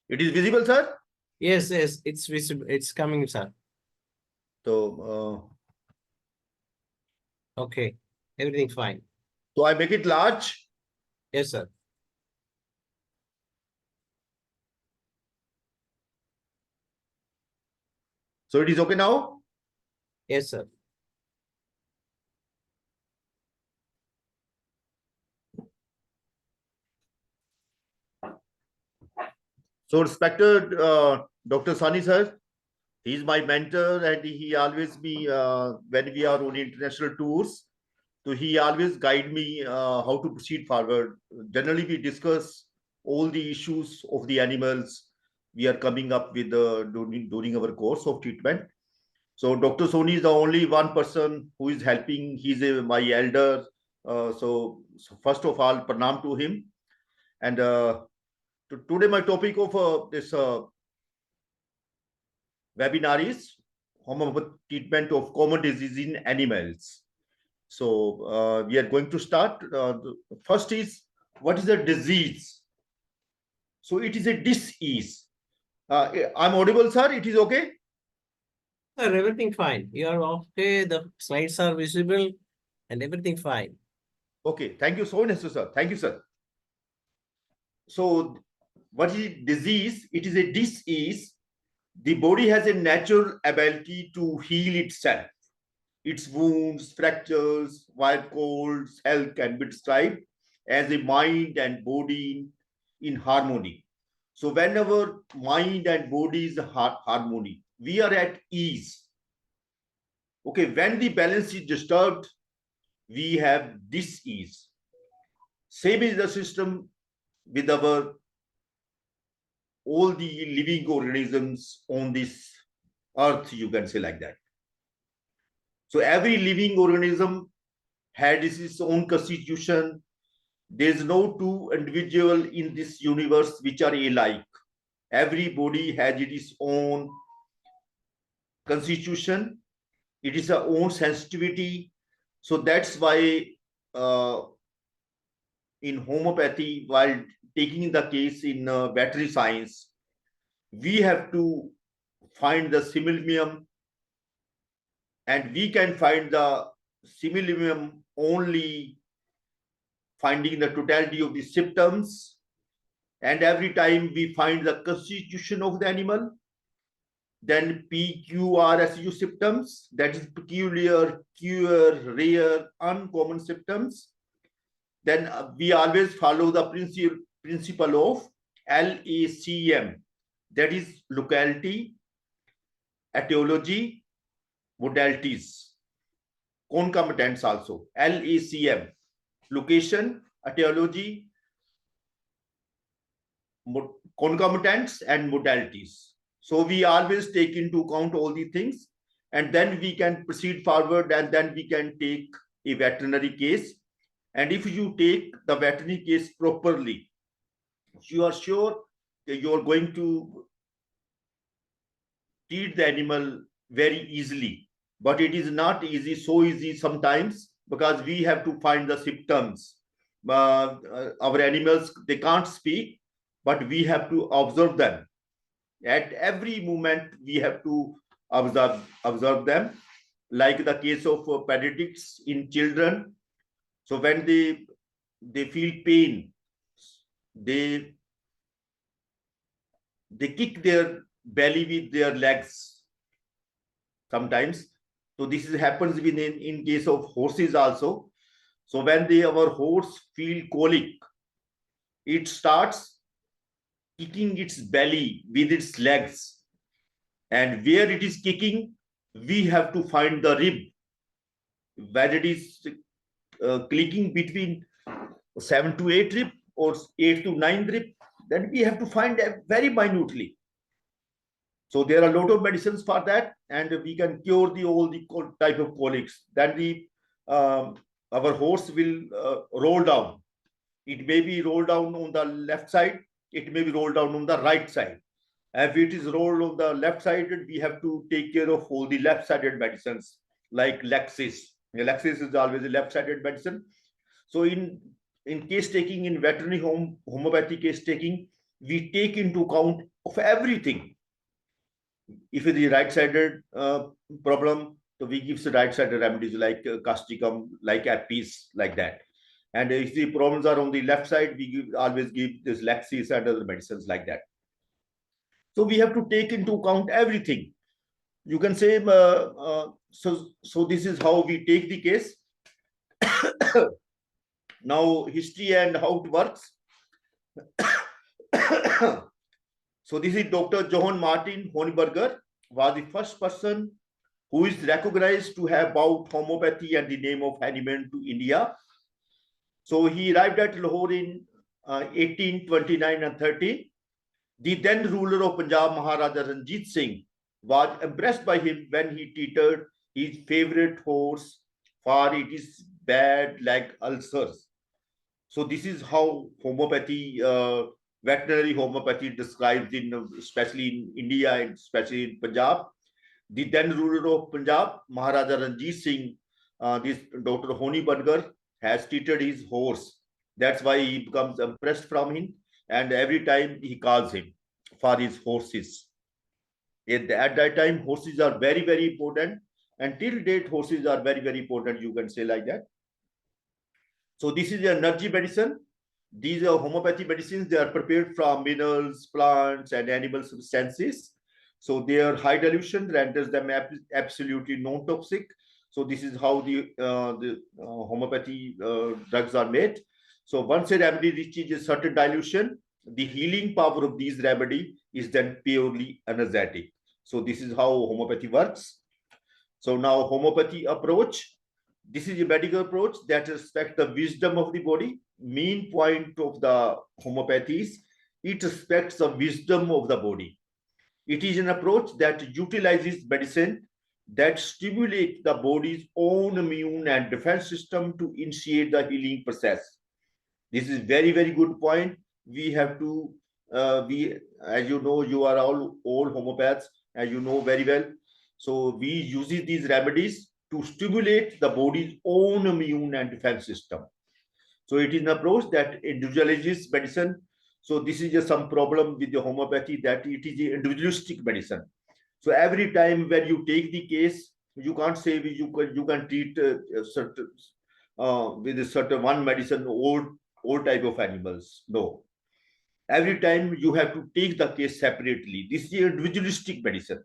It is visible, sir? Yes, it's visible. It's coming, sir. So, Okay, everything fine. I make it large. Yes, sir. So it is okay now? Yes, sir. So respected Dr. Sani sir, he is my mentor and he always be, when we are on international tours, so he always guide me how to proceed forward. Generally, we discuss all the issues of the animals we are coming up with during our course of treatment. So Dr. Soni is the only one person who is helping. He's my elder. So first of all, pranam to him. And today my topic of this webinar is homeopathic treatment of common disease in animals. So we are going to start. First is, what is a disease? So it is a disease. I'm audible, sir? It is okay? Sir, everything fine. You are okay. The slides are visible and everything fine. Okay. Thank you so much, sir. Thank you, sir. So what is disease? It is a disease. The body has a natural ability to heal itself. Its wounds, fractures, wire colds, health can be described as a mind and body in harmony. So whenever mind and body is harmony, we are at ease. Okay, when the balance is disturbed, we have dis-ease. Same is the system with our all the living organisms on this earth, you can say like that. So every living organism had its own constitution. There is no two individual in this universe which are alike. Every body has its own constitution. It is our own sensitivity. So that's why in homeopathy, while taking the case in veterinary science, we have to find the similimium, and we can find the similimium only finding the totality of the symptoms. And every time we find the constitution of the animal, then PQRSU symptoms, that is peculiar, cure, rare, uncommon symptoms. Then we always follow the principle of LACM, that is locality, etiology, modalities, concomitants also. LACM, location, etiology, concomitants, and modalities. So we always take into account all the things, and then we can proceed forward, and then we can take a veterinary case. And if you take the veterinary case properly, you are sure that you are going to treat the animal very easily. But it is not easy, so easy sometimes, because we have to find the symptoms. Our animals, they can't speak, but we have to observe them. At every moment, we have to observe them, like the case of pediatrics in children. So when they feel pain, they kick their belly with their legs sometimes. So this happens in case of horses also. So when our horse feel colic, it starts kicking its belly with its legs, and where it is kicking, we have to find the rib, where it is clicking between 7 to 8 rib or 8 to 9 rib, then we have to find very minutely. So there are a lot of medicines for that, and we can cure all the type of colics. Then our horse will roll down. It may be rolled down on the left side, it may be rolled down on the right side. If it is rolled on the left side, we have to take care of all the left-sided medicines like Lexis. Lexis is always a left-sided medicine. So in case taking, in veterinary homeopathy case taking, we take into account of everything. If it is right-sided problem, so we give the right-sided remedies like causticum, like apis, like that. And if the problems are on the left side, we always give this laxis and other medicines like that. So we have to take into account everything. You can say, so this is how we take the case. Now, history and how it works. So this is Dr. Johann Martin Hohenberger, was the first person who is recognized to have brought homeopathy and the name of Hahnemann to India. So he arrived at Lahore in 1829 and 30. The then ruler of Punjab, Maharaja Surjit Singh, was impressed by him when he treated his favorite horse for its bad leg ulcers. So this is how homeopathy, veterinary homeopathy describes especially in India and especially in Punjab. The then ruler of Punjab, Maharaja Ranjit Singh, this Dr. Hohenberger has treated his horse. That's why he becomes impressed from him, and every time he calls him for his horses. At that time, horses are very, very important. And till date, horses are very, very important, you can say like that. So this is energy medicine. These are homeopathy medicines. They are prepared from minerals, plants, and animal substances. So their high dilution renders them absolutely non-toxic. So this is how the homeopathy drugs are made. So once a remedy reaches a certain dilution, the healing power of these remedy is then purely energetic. So this is how homeopathy works. So now homeopathy approach. This is a medical approach that respects the wisdom of the body. Main point of the homeopathy is it respects the wisdom of the body. It is an approach that utilizes medicine that stimulates the body's own immune and defense system to initiate the healing process. This is very, very good point. We have to, as you know, you are all homeopaths, as you know very well. So we use these remedies to stimulate the body's own immune and defense system. So it is an approach that individualizes medicine. So this is just some problem with the homeopathy, that it is individualistic medicine. So every time when you take the case, you can't say you can treat certain with a certain one medicine all type of animals. No. Every time you have to take the case separately. This is individualistic medicine.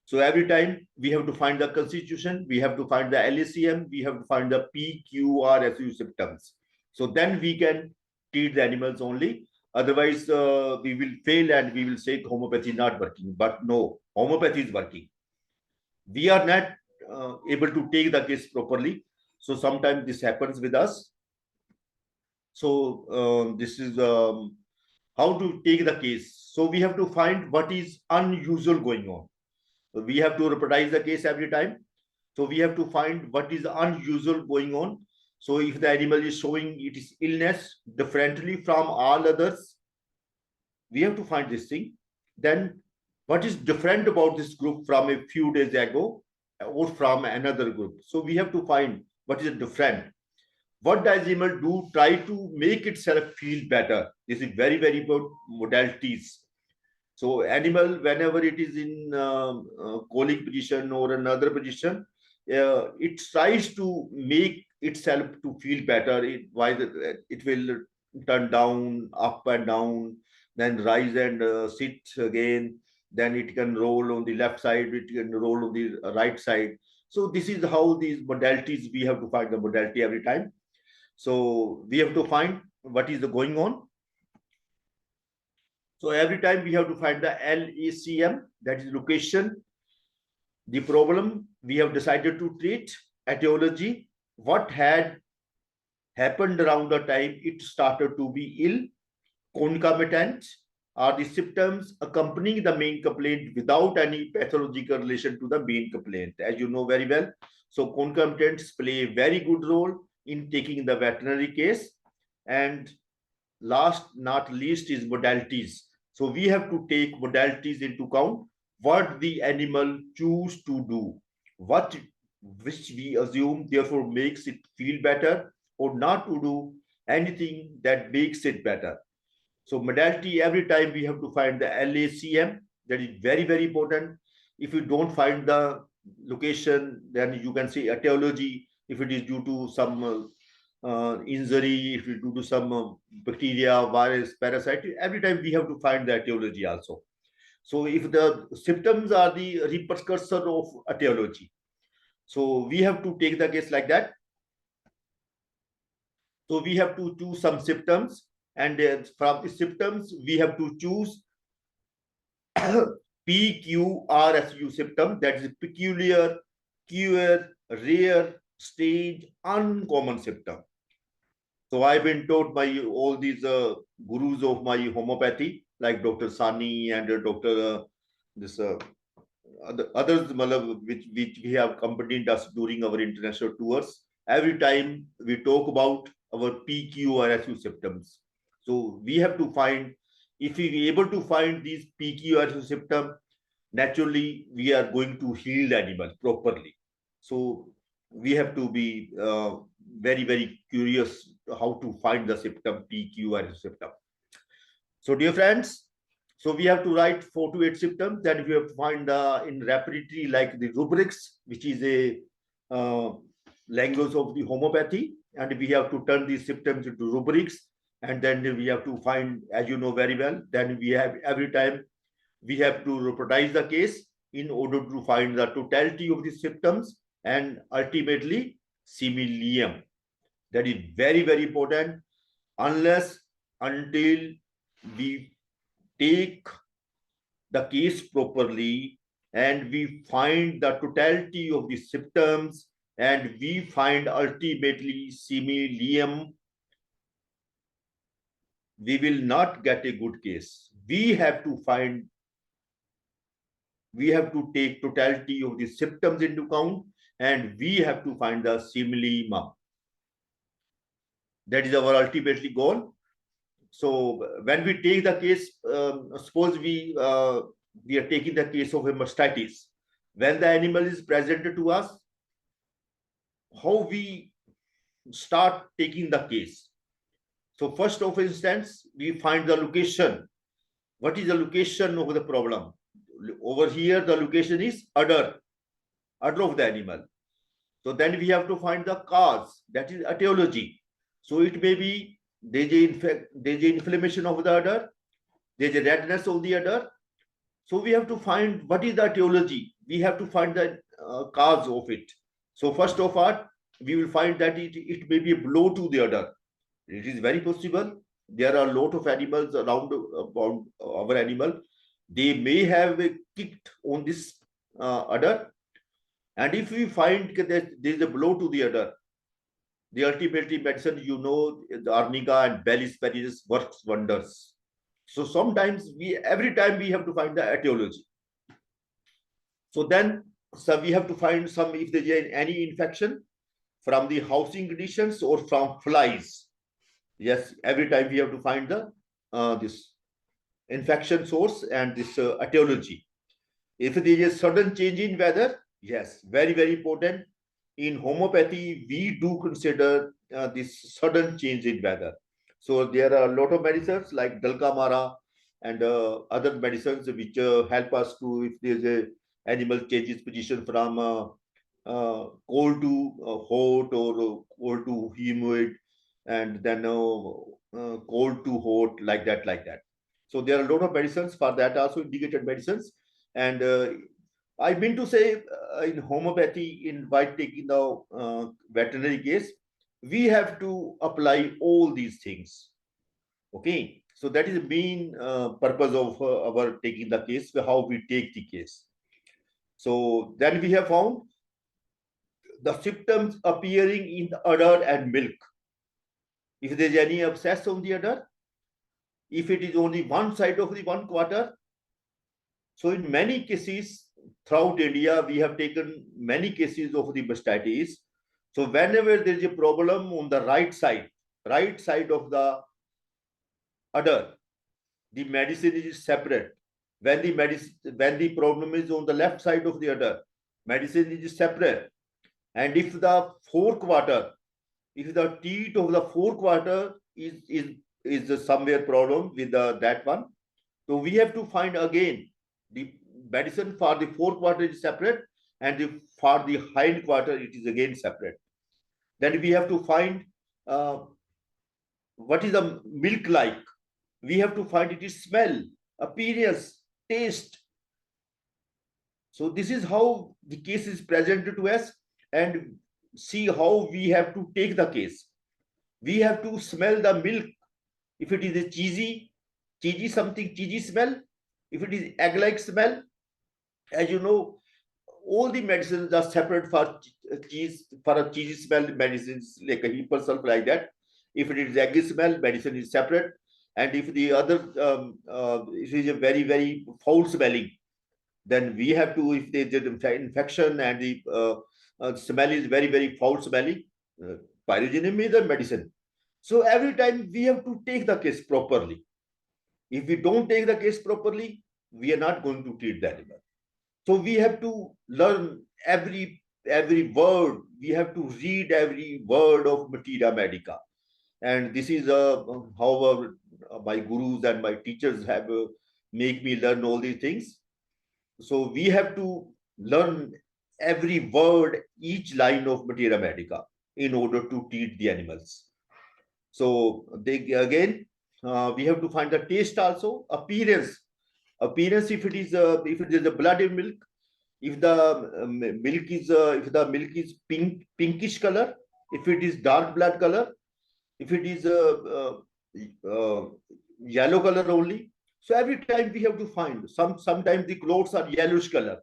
So every time we have to find the constitution, we have to find the LACM, we have to find the PQRSU symptoms. So then we can treat the animals only. Otherwise, we will fail and we will say homeopathy is not working. But no, homeopathy is working. We are not able to take the case properly. So sometimes this happens with us. So this is how to take the case. So we have to find what is unusual going on. So we have to reproduce the case every time. So we have to find what is unusual going on. So if the animal is showing its illness differently from all others, we have to find this thing. Then what is different about this group from a few days ago or from another group? So we have to find what is different. What does animal do? Try to make itself feel better. This is very, very good modalities. So animal, whenever it is in colic position or another position, it tries to make itself to feel better. It will turn down, up and down, then rise and sit again. Then it can roll on the left side, it can roll on the right side. So this is how these modalities, we have to find the modality every time. So we have to find what is going on. So every time we have to find the LACM, that is location, the problem we have decided to treat, etiology, what had happened around the time it started to be ill, concomitant, are the symptoms accompanying the main complaint without any pathological relation to the main complaint, as you know very well. So concomitants play a very good role in taking the veterinary case. And last not least is modalities. So we have to take modalities into account, what the animal choose to do, which we assume therefore makes it feel better, or not to do anything that makes it better. So modality, every time we have to find the LACM. That is very, very important. If you don't find the location, then you can say etiology. If it is due to some injury, if it is due to some bacteria, virus, parasite, every time we have to find the etiology also. So if the symptoms are the repercussor of etiology, so we have to take the case like that. So we have to choose some symptoms, and from the symptoms we have to choose PQRSU symptom, that is peculiar, queer, rare, strange, uncommon symptom. So I've been taught by all these gurus of my homeopathy, like Dr. Sani and Dr. This others which we have accompanied us during our international tours. Every time we talk about our PQRSU symptoms. So we have to find, if we are able to find these PQRSU symptoms, naturally we are going to heal the animal properly. So we have to be very, very curious how to find the symptom PQRSU symptom. So dear friends, so we have to write 4 to 8 symptoms. Then we have to find in repertory like the rubrics, which is a language of the homeopathy, and we have to turn these symptoms into rubrics. And then we have to find, as you know very well, then we have every time we have to reproduce the case in order to find the totality of the symptoms and ultimately similium. That is very, very important. Unless until we take the case properly and we find the totality of the symptoms and we find ultimately similium, we will not get a good case. We have to take totality of the symptoms into account, and we have to find the similium. That is our ultimately goal. So when we take the case, suppose we are taking the case of a mastitis. When the animal is presented to us, how we start taking the case. So first of instance, we find the location. What is the location of the problem? Over here, the location is udder of the animal. So then we have to find the cause, that is etiology. So it may be there's a inflammation of the udder, there's a redness of the udder. So we have to find what is the etiology. We have to find the cause of it. So first of all, we will find that it may be a blow to the udder. It is very possible. There are a lot of animals around our animal. They may have kicked on this udder. And if we find that there is a blow to the udder, the ultimately medicine, you know, the arnica and belly spinatus works wonders. So sometimes every time we have to find the etiology. So then we have to find if there is any infection from the housing conditions or from flies. Yes, every time we have to find the this infection source and this etiology. If there is a sudden change in weather, yes, very, very important. In homeopathy, we do consider this sudden change in weather. So there are a lot of medicines like Dalkamara and other medicines which help us to, if there's a animal changes position from cold to hot or cold to humid, and then cold to hot, like that. So there are a lot of medicines for that, also indicated medicines. And I mean to say, in homeopathy, by taking the veterinary case, we have to apply all these things. Okay, so that is the main purpose of our taking the case, how we take the case. So then we have found the symptoms appearing in the udder and milk. If there is any abscess on the udder, if it is only one side of the one quarter. So in many cases throughout India, we have taken many cases of the mastitis. So whenever there is a problem on the right side of the udder, the medicine is separate. When the problem is on the left side of the udder, medicine is separate. And if the teat of the forequarter is is somewhere problem with that one. So we have to find again the medicine for the forequarter is separate, and for the hindquarter it is again separate. Then we have to find what is the milk like. We have to find it is smell, appearance, taste. So this is how the case is presented to us, and see how we have to take the case. We have to smell the milk. If it is a cheesy something, cheesy smell. If it is egg-like smell, as you know, all the medicines are separate for cheese, for a cheesy smell medicines like a heap sulf like that. If it is eggy smell, medicine is separate. And if the other, it is a very foul smelling, then we have to, if there is infection and the smell is very foul smelling, pyrogenin is a medicine. So every time we have to take the case properly. If we don't take the case properly, we are not going to treat the animal. So we have to learn every word. We have to read every word of Materia Medica. And this is how my gurus and my teachers have make me learn all these things. So we have to learn every word, each line of Materia Medica in order to treat the animals. So they again, we have to find the taste also, appearance. Appearance, if it is a blood in milk, if the milk is pinkish color, if it is dark blood color, if it is yellow color only. So every time we have to find. Sometimes the clothes are yellowish color.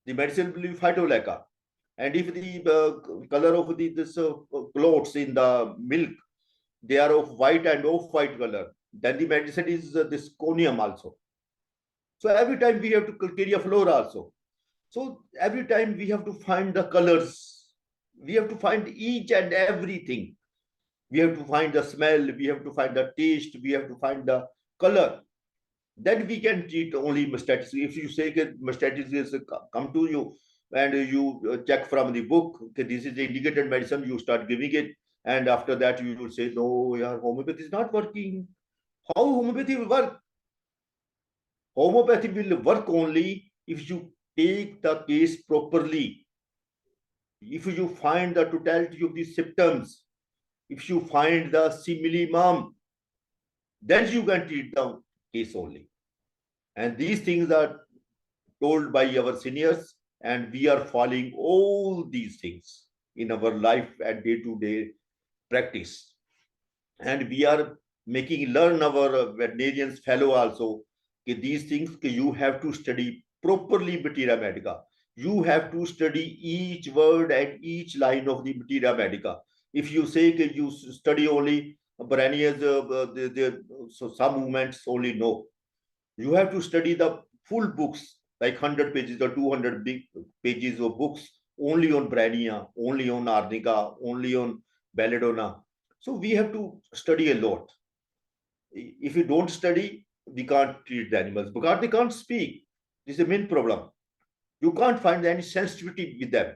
The medicine will be phytolacca. And if the color of this clothes in the milk, they are of white and off-white color, then the medicine is this conium also. So every time we have to criteria flora also. So every time we have to find the colors. We have to find each and everything. We have to find the smell. We have to find the taste. We have to find the color. Then we can treat only mastitis. If you say that mastitis is come to you and you check from the book, okay, this is the indicated medicine, you start giving it. And after that, you will say, no, your homeopathy is not working. How homeopathy will work? Homeopathy will work only if you take the case properly. If you find the totality of the symptoms, if you find the simillimum, then you can treat the case only. And these things are told by our seniors, and we are following all these things in our life and day-to-day practice. And we are making learn our veterinarians fellow also these things you have to study properly Materia Medica. You have to study each word and each line of the Materia Medica. If you say you study only Brania's so some movements only, no. You have to study the full books, like 100 pages or 200 big pages of books only on Brania, only on Arnica, only on Belladonna. So we have to study a lot. If you don't study, we can't treat the animals because they can't speak. This is the main problem. You can't find any sensitivity with them.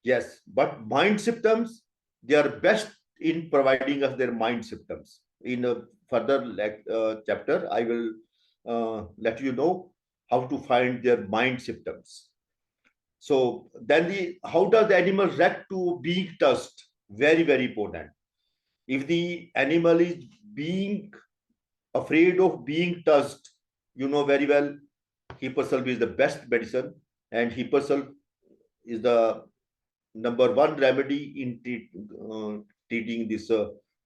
Yes, but mind symptoms, they are best in providing us their mind symptoms. In a further chapter, I will let you know how to find their mind symptoms. So then how does the animal react to being touched? Very important. If the animal is being afraid of being touched, you know very well, Hippursulf is the best medicine, and Hippursulf is the #1 remedy in treating this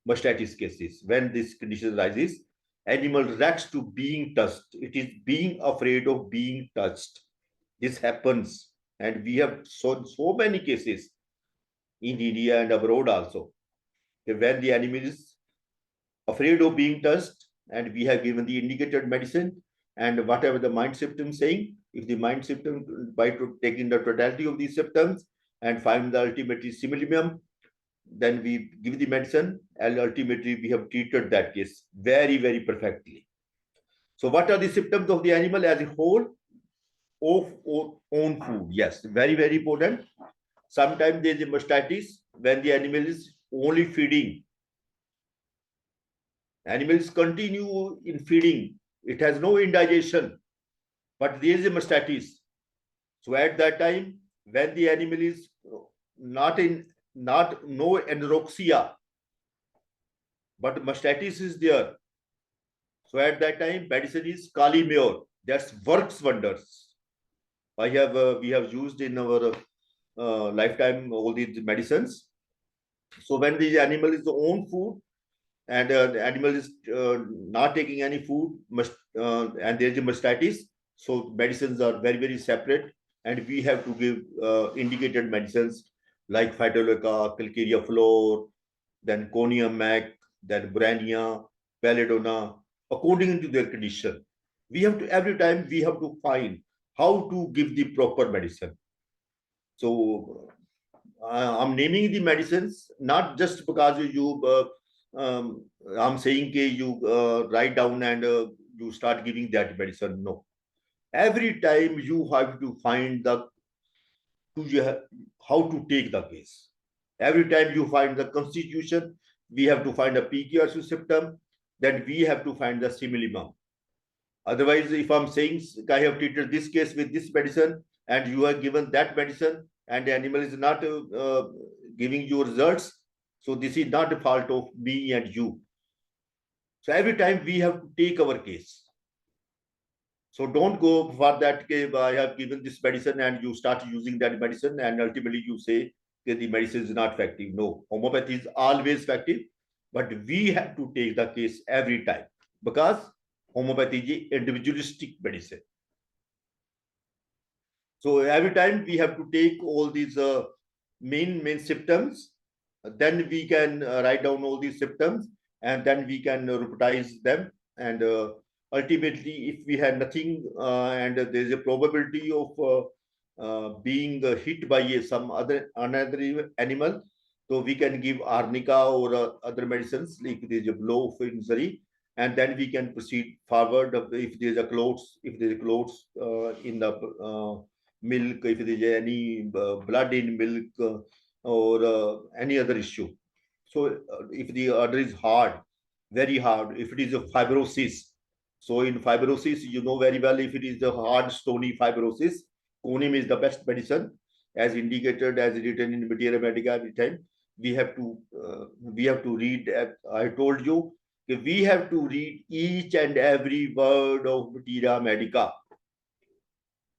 mastitis cases. When this condition arises, animal reacts to being touched. It is being afraid of being touched. This happens, and we have so many cases in India and abroad also. When the animal is afraid of being touched, and we have given the indicated medicine, and whatever the mind symptom saying, if the mind symptom, by taking the totality of these symptoms and find the ultimately simillimum, then we give the medicine, and ultimately we have treated that case very perfectly. So what are the symptoms of the animal as a whole? Of own food, yes, very important. Sometimes there is a mastitis when the animal is only feeding. Animals continue in feeding. It has no indigestion, but there is a mastitis. So at that time, when the animal is not no anorexia, but mastitis is there. So at that time, medicine is Kali Mayor. That works wonders. We have used in our lifetime all these medicines. So when the animal is own food and the animal is not taking any food, and there is a mastitis, so medicines are very separate, and we have to give indicated medicines like Phytoleuca, Calcarea flor, then Conium mac, then Brania, Belladonna, according to their condition. We have to every time we have to find how to give the proper medicine. So I'm naming the medicines not just because I'm saying you write down and you start giving that medicine. No, every time you have to find how to take the case. Every time you find the constitution, we have to find a PQRS symptom, then we have to find the simillimum. Otherwise, if I'm saying I have treated this case with this medicine and you have given that medicine and the animal is not giving you results, so this is not the fault of me and you. So every time we have to take our case. So don't go for that, I have given this medicine and you start using that medicine and ultimately you say the medicine is not effective. No, homeopathy is always effective, but we have to take the case every time because homeopathy is individualistic medicine. So every time we have to take all these main symptoms, then we can write down all these symptoms and then we can repetize them. And ultimately, if we have nothing and there is a probability of being hit by some another animal, so we can give arnica or other medicines like there is a blow of injury, and then we can proceed forward. If there is a clots, in the milk, if there is any blood in milk or any other issue. So if the order is hard, very hard, if it is a fibrosis, so in fibrosis, you know very well, if it is a hard stony fibrosis, conium is the best medicine as indicated, as written in Materia Medica every time. We have to read, I told you, we have to read each and every word of Materia Medica.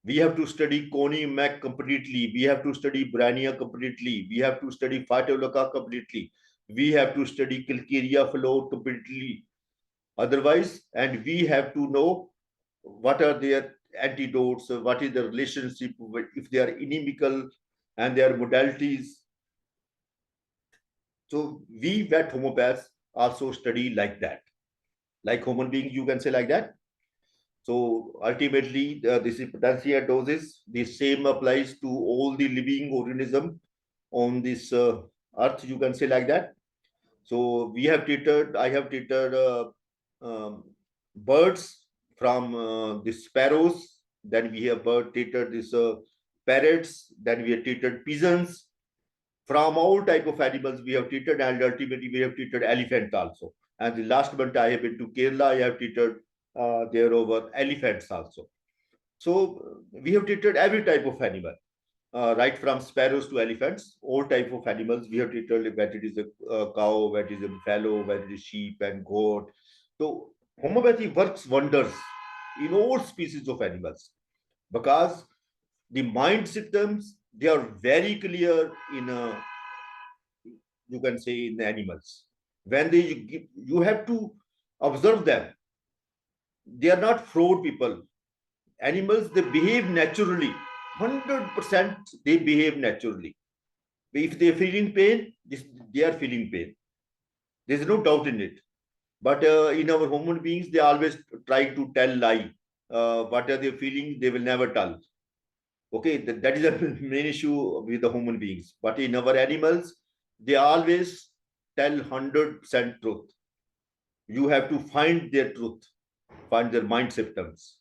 We have to study Conium mac completely. We have to study Brania completely. We have to study Phytoleuca completely. We have to study Calcarea flor completely. Otherwise, and we have to know what are their antidotes, what is the relationship, if they are inimical and their modalities. So we vet homeopaths also study like that. Like human beings, you can say like that. So ultimately, this is potentia doses. The same applies to all the living organism on this earth. You can say like that. So I have treated birds from the sparrows. Then we have treated this parrots. Then we have treated pigeons. From all type of animals we have treated, and ultimately we have treated elephants also. And the last month I have been to Kerala. I have treated there over elephants also. So we have treated every type of animal, right from sparrows to elephants, all type of animals we have treated, whether it is a cow, whether it is a buffalo, whether it is sheep and goat. So homeopathy works wonders in all species of animals because the mind systems, they are very clear in you can say in the animals. When you have to observe them. They are not fraud people. Animals, they behave naturally. 100% they behave naturally. If they're feeling pain, they are feeling pain. There's no doubt in it. But in our human beings, they always try to tell lie. What are they feeling? They will never tell. Okay, that is a main issue with the human beings. But in our animals, they always tell 100% truth. You have to find their truth, find their mind symptoms.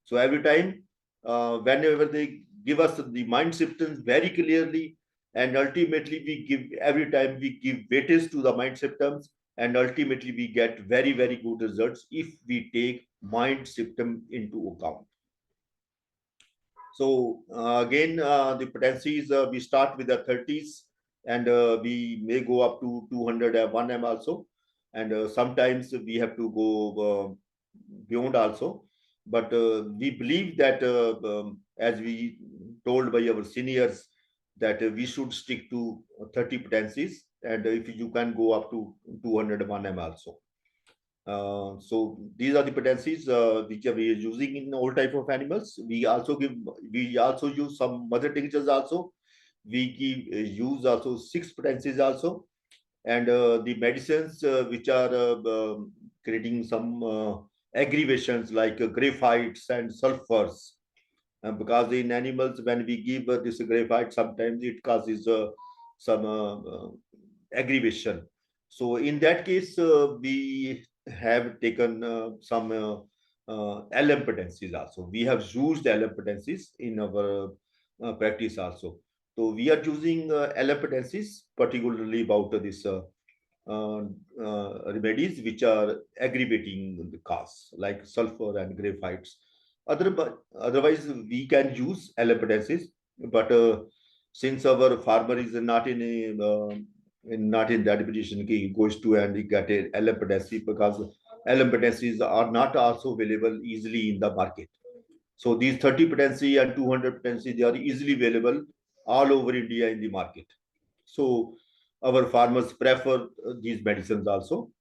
So every time, whenever they give us the mind symptoms very clearly, and ultimately every time we give weightage to the mind symptoms, and ultimately we get very, very good results if we take mind symptom into account. So again, the potencies, we start with the 30s, and we may go up to 201 m also, and sometimes we have to go beyond also. But we believe that, as we told by our seniors, that we should stick to 30 potencies, and if you can go up to 201 m also. So these are the potencies which we are using in all type of animals. We also use some mother tinctures also. We use also 6 potencies also, and the medicines which are creating some aggravations like graphites and sulfurs. Because in animals, when we give this graphite, sometimes it causes some aggravation. So in that case, we have taken some LM potencies also. We have used LM potencies in our practice also. So we are using LM potencies, particularly about this remedies which are aggravating the cause, like sulfur and graphites. Otherwise, we can use allopetensis, but since our farmer is not not in that position, he goes to and he get a allopetensis, because allopetensis are not also available easily in the market. So these 30 potency and 200 potency, they are easily available all over India in the market. So our farmers prefer these medicines also.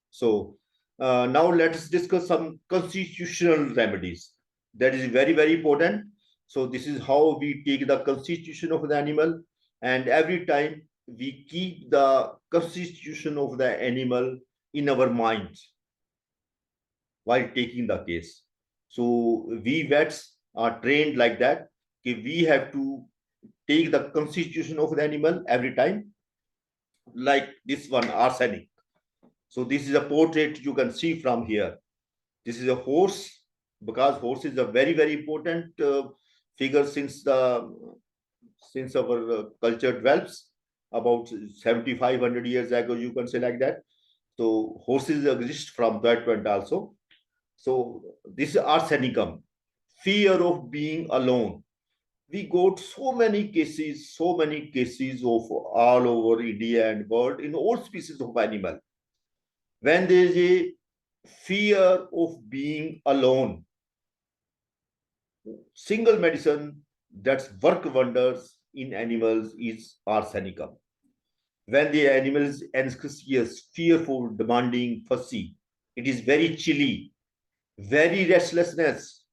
So now let's discuss some constitutional remedies. That is very, very important. So this is how we take the constitution of the animal, and every time we keep the constitution of the animal in our minds while taking the case. So we vets are trained like that. Okay, we have to take the constitution of the animal every time, like this one, arsenic. So this is a portrait you can see from here. This is a horse, because horse is a very, very important figure since our culture develops about 7,500 years ago, you can say like that. So horses exist from that point also. So this is arsenicum, fear of being alone. We got so many cases of all over India and world in all species of animal. When there is a fear of being alone, single medicine that's work wonders in animals is arsenicum. When the animal is anxious, fearful, demanding, fussy, it is very chilly, very restlessness.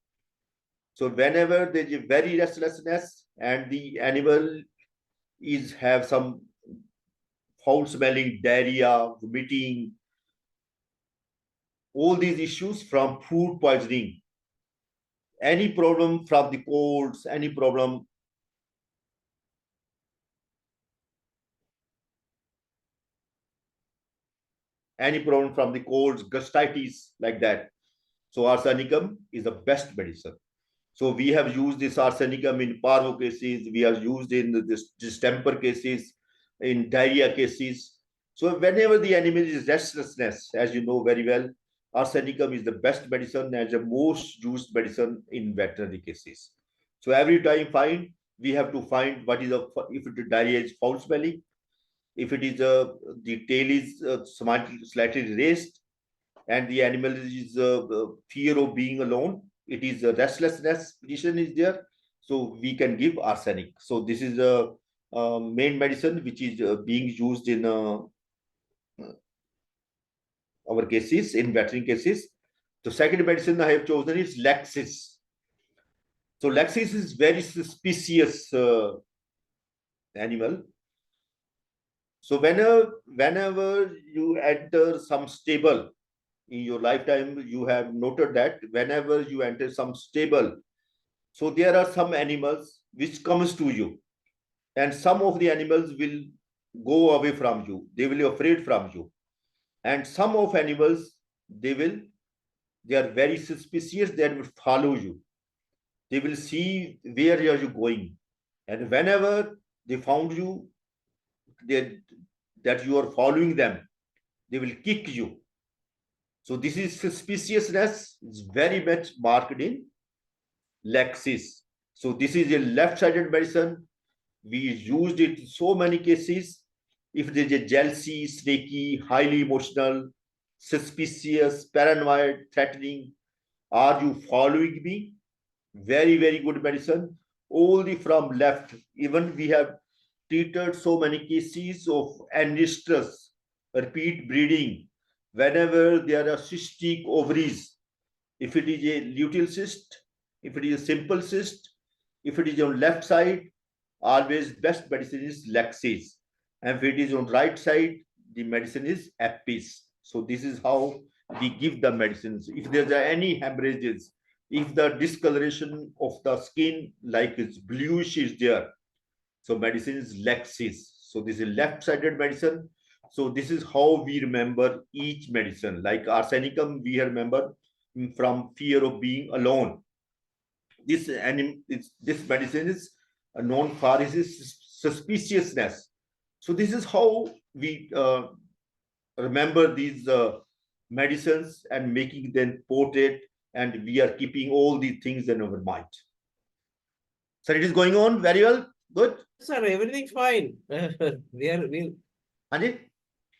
So whenever there is a very restlessness and the animal is have some foul smelling, diarrhea, vomiting, all these issues from food poisoning, any problem from the colds, any problem from the colds, gastritis, like that. So arsenicum is the best medicine. So we have used this arsenicum in parvo cases, we have used in this distemper cases, in diarrhea cases. So whenever the animal is restlessness, as you know very well, arsenicum is the best medicine and the most used medicine in veterinary cases. So every time we have to find what is if the diarrhea is foul smelling, if it is the tail is slightly raised, and the animal is fear of being alone, it is a restlessness position is there, so we can give arsenic. So this is a main medicine which is being used in our cases, in veterinary cases. The second medicine I have chosen is laxis. So laxis is very suspicious animal. So whenever you enter some stable in your lifetime, you have noted that whenever you enter some stable, so there are some animals which comes to you, and some of the animals will go away from you. They will be afraid from you, and some of animals they are very suspicious. They will follow you. They will see where are you going, and whenever they found you, they, that you are following them, they will kick you. So this is suspiciousness is very much marked in laxis. So this is a left-sided medicine. We used it in so many cases. If there is a jealousy, snaky, highly emotional, suspicious, paranoid, threatening, are you following me? Very, very good medicine. Only from left. Even we have treated so many cases of anestrus, repeat breeding, whenever there are cystic ovaries. If it is a luteal cyst, if it is a simple cyst, if it is on left side, always best medicine is laxase. And if it is on right side, the medicine is apis. So this is how we give the medicines. If there are any hemorrhages, if the discoloration of the skin like it's bluish is there, so medicine is laxase. So this is left-sided medicine. So this is how we remember each medicine. Like arsenicum, we remember from fear of being alone. This medicine is known for its suspiciousness. So this is how we remember these medicines and making them potent, and we are keeping all these things in our mind. So it is going on very well. Good. Sir, everything fine. We'll. Anjit?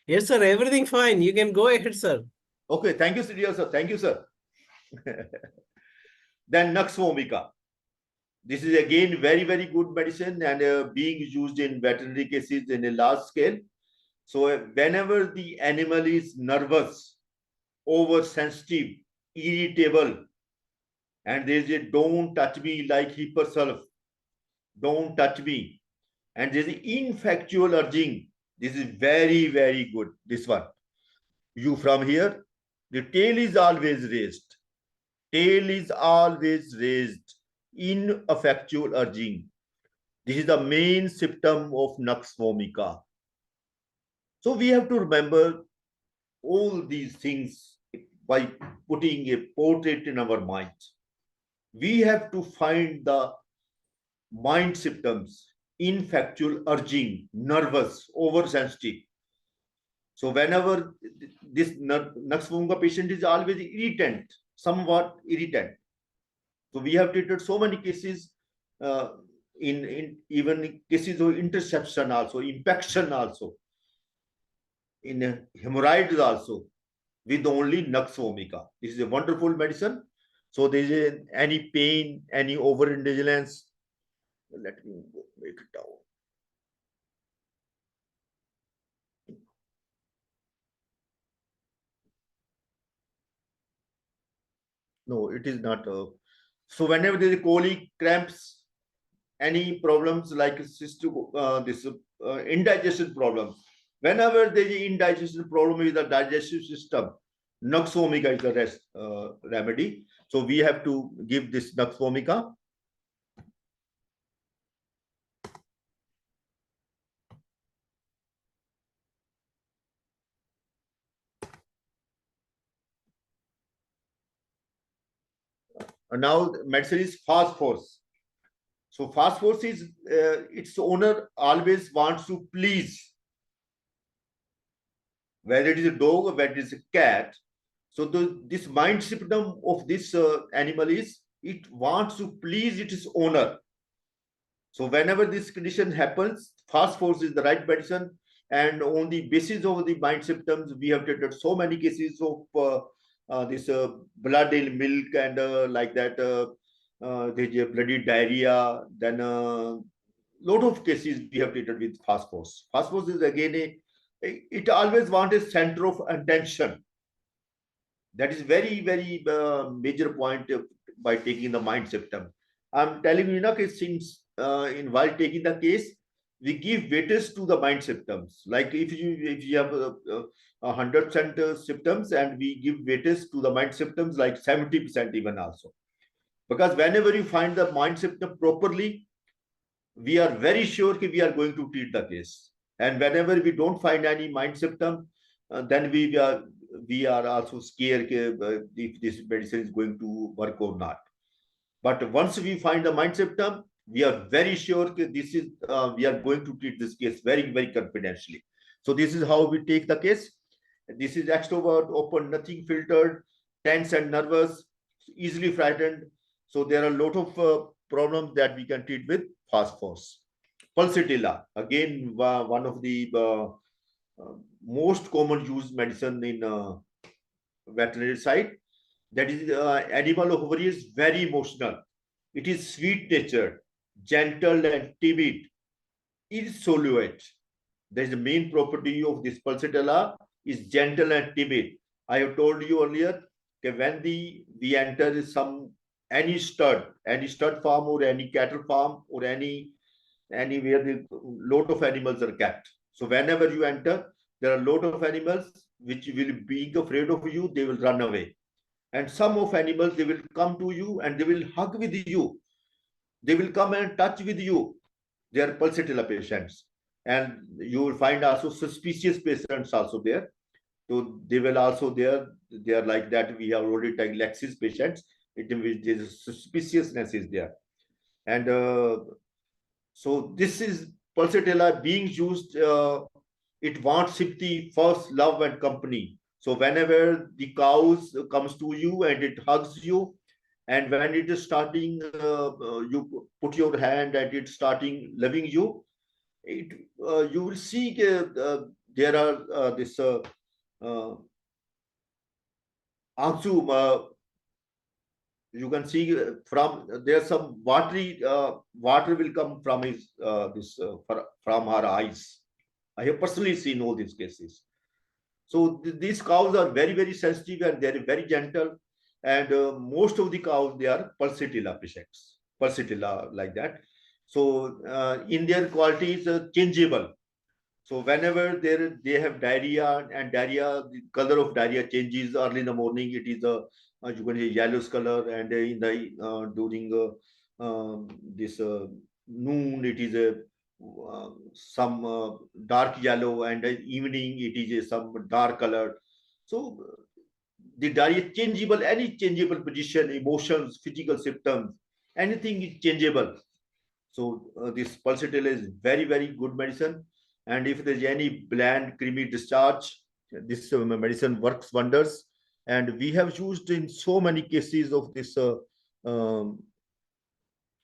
Yes, sir, everything fine. You can go ahead, sir. Okay, thank you, sir. Thank you, sir. Then Nux vomica. This is again very, very good medicine and being used in veterinary cases in a large scale. So whenever the animal is nervous, oversensitive, irritable, and there is a don't touch me like hyperself, don't touch me, and there is infactual urging. This is very, very good. This one. You from here, the tail is always raised. Tail is always raised. Ineffectual urging. This is the main symptom of Nux vomica. So we have to remember all these things by putting a portrait in our mind. We have to find the mind symptoms, infactual urging, nervous, oversensitive. So whenever this Nux vomica patient is always irritant, somewhat irritant. So we have treated so many cases in even cases of interception also, impaction also, in hemorrhoids also, with only Nux vomica. This is a wonderful medicine. So there is any pain, any overindulgence. Let me make it down. No, it is not. So whenever there is colic, cramps, any problems like indigestion problems, whenever there is indigestion problem with the digestive system, Nux vomica is the rest remedy. So we have to give this Nux vomica. And now medicine is phosphorus. So phosphorus is its owner always wants to please, whether it is a dog or whether it is a cat. So this mind symptom of this animal is it wants to please its owner. So whenever this condition happens, phosphorus is the right medicine. And on the basis of the mind symptoms, we have treated so many cases of this blood in milk and like that. There's a bloody diarrhea. Then lot of cases we have treated with phosphorus. Phosphorus is again it always wants a center of attention. That is very, very major point by taking the mind symptom. I'm telling you, since in while taking the case, we give weightage to the mind symptoms. Like if you have 100% symptoms, and we give weightage to the mind symptoms like 70% even also. Because whenever you find the mind symptom properly, we are very sure that we are going to treat the case. And whenever we don't find any mind symptom, then we are also scared if this medicine is going to work or not. But once we find the mind symptom, we are very sure that this is we are going to treat this case very, very confidentially. So this is how we take the case. This is extrovert, open, nothing filtered, tense and nervous, easily frightened. So there are a lot of problems that we can treat with fast force. Pulsatilla, again, one of the most common used medicine in veterinary side. That is, animal ovary is very emotional. It is sweet natured, gentle and timid, irresolute. That is the main property of this pulsatilla, is gentle and timid. I have told you earlier that when we enter any stud farm or any cattle farm or anywhere the lot of animals are kept. So whenever you enter, there are a lot of animals which will being afraid of you, they will run away. And some of animals, they will come to you and they will hug with you. They will come and touch with you. They are pulsatilla patients. And you will find also suspicious patients also there. So they will also there. They are like that. We have already taken Lexis patients, in which there is suspiciousness is there. And so this is pulsatilla being used. It wants sympathy, first love and company. So whenever the cows comes to you and it hugs you, and when it is starting, you put your hand and it's starting loving you, you will see there are this Ansu, you can see from there's some water will come from his from her eyes. I have personally seen all these cases. So these cows are very sensitive and they are very gentle. And most of the cows, they are pulsatilla patients, pulsatilla like that. So in their quality is changeable. So whenever they have diarrhea, and diarrhea, the color of diarrhea changes. Early in the morning, it is a you can say yellowish color, and in the during this noon, it is a some dark yellow, and evening it is some dark color. So the diarrhea changeable, any changeable position, emotions, physical symptoms, anything is changeable. So this pulsatilla is very good medicine. And if there's any bland, creamy discharge, this medicine works wonders. And we have used in so many cases of um,